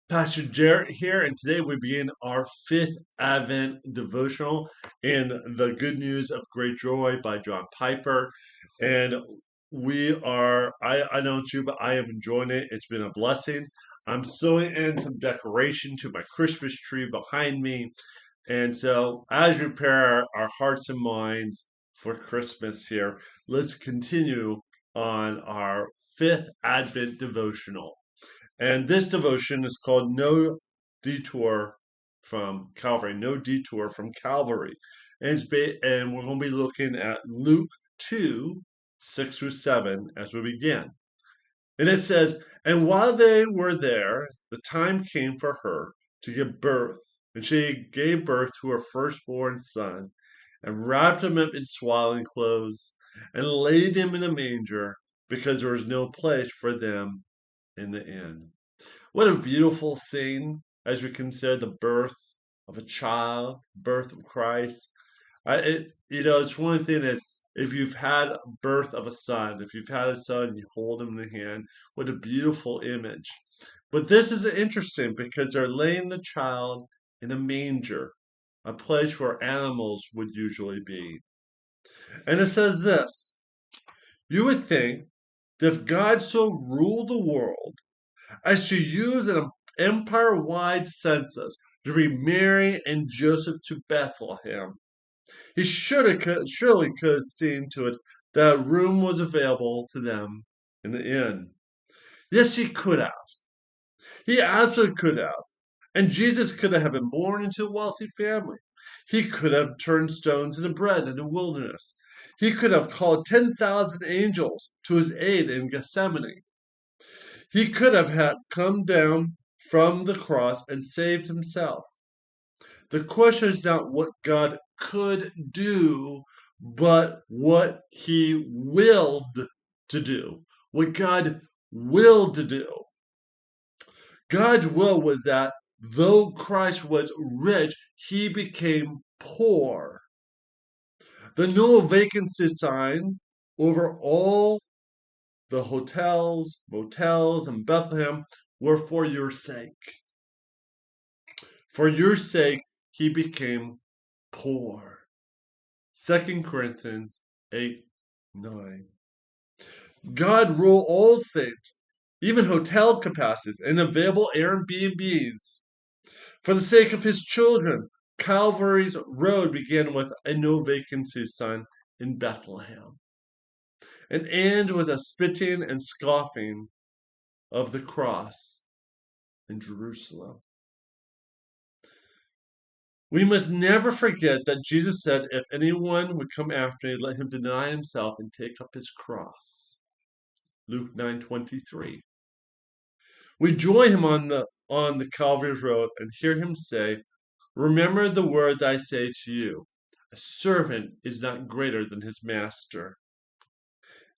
Pastor Jarrett here, and today we begin our fifth Advent devotional in the Good News of Great Joy by John Piper. And I know it's you, but I am enjoying it. It's been a blessing. I'm sewing in some decoration to my Christmas tree behind me. And so, as we prepare our hearts and minds for Christmas here, let's continue on our fifth Advent devotional. And this devotion is called Detour from Calvary. No Detour from Calvary. And we're going to be looking at Luke 2, 6 through 7 as we begin. And it says, "And while they were there, the time came for her to give birth. And she gave birth to her firstborn son, and wrapped him up in swaddling clothes, and laid him in a manger, because there was no place for them in the inn." What a beautiful scene as we consider the birth of a child, birth of Christ. It's one thing is if you've had birth of a son, if you've had a son, you hold him in the hand. What a beautiful image. But this is interesting because they're laying the child in a manger, a place where animals would usually be. And it says this: "You would think that if God so ruled the world as to use an empire-wide census to bring Mary and Joseph to Bethlehem, he surely could have seen to it that room was available to them in the inn. Yes, he could have. He absolutely could have. And Jesus could have been born into a wealthy family. He could have turned stones into bread in the wilderness. He could have called 10,000 angels to his aid in Gethsemane. He could have had come down from the cross and saved himself. The question is not what God could do, but what he willed to do. What God willed to do. God's will was that though Christ was rich, he became poor. The no vacancy sign over all the hotels, motels in Bethlehem were for your sake. For your sake, he became poor. 2 Corinthians 8:9. God ruled all things, even hotel capacities and available Airbnbs. For the sake of his children, Calvary's road began with a no vacancy sign in Bethlehem and ends with a spitting and scoffing of the cross in Jerusalem. We must never forget that Jesus said, if anyone would come after me, let him deny himself and take up his cross. Luke 9:23. We join him on the Calvary's road and hear him say, "Remember the word I say to you, a servant is not greater than his master.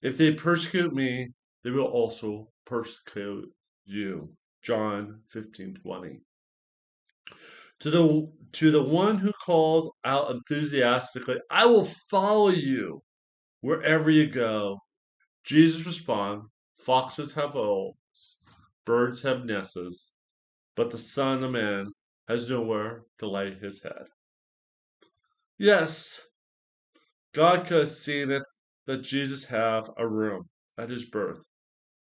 If they persecute me, they will also persecute you." John 15:20. To the one who calls out enthusiastically, "I will follow you wherever you go," Jesus responds, "Foxes have holes, birds have nests, but the Son of Man has nowhere to lay his head." Yes, God could have seen it that Jesus have a room at his birth,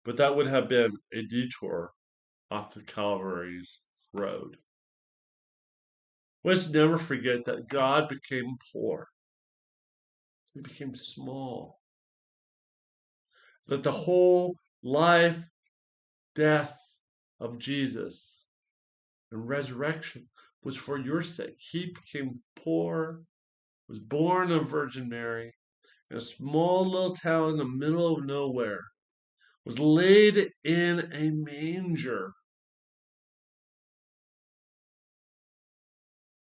but that would have been a detour off the Calvary's road. Let's never forget that God became poor. He became small. That the whole life, death of Jesus and resurrection was for your sake. He became poor, was born of Virgin Mary in a small little town in the middle of nowhere, was laid in a manger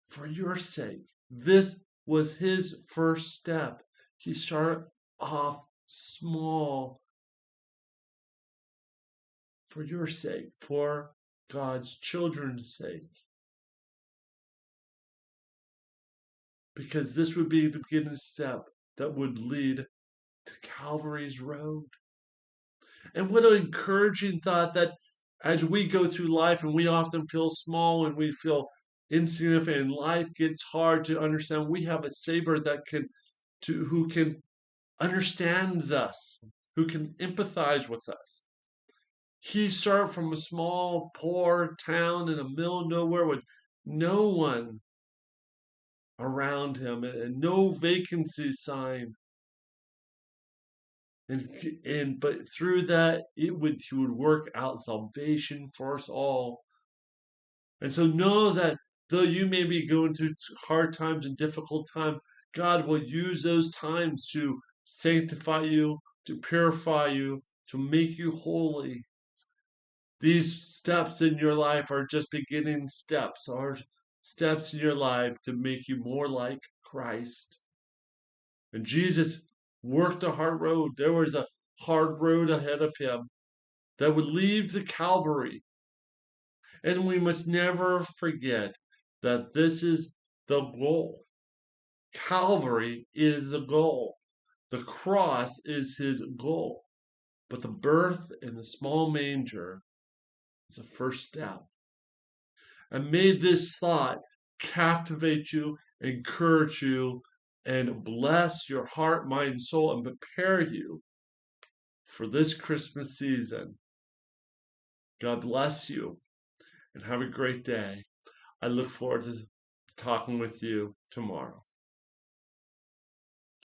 for your sake. This was his first step. He started off small for your sake, for God's children's sake. Because this would be the beginning step that would lead to Calvary's road. And what an encouraging thought that as we go through life and we often feel small and we feel insignificant and life gets hard to understand, we have a Savior that who can understands us, who can empathize with us. He started from a small, poor town in the middle of nowhere with no one around him and no vacancy sign. But through that, he would work out salvation for us all. And so know that though you may be going through hard times and difficult times, God will use those times to sanctify you, to purify you, to make you holy. These steps in your life are just beginning steps, are steps in your life to make you more like Christ. And Jesus worked a hard road. There was a hard road ahead of him that would lead to Calvary. And we must never forget that this is the goal. Calvary is the goal. The cross is his goal. But the birth in the small manger is the first step. And may this thought captivate you, encourage you, and bless your heart, mind, and soul, and prepare you for this Christmas season. God bless you and have a great day. I look forward to talking with you tomorrow.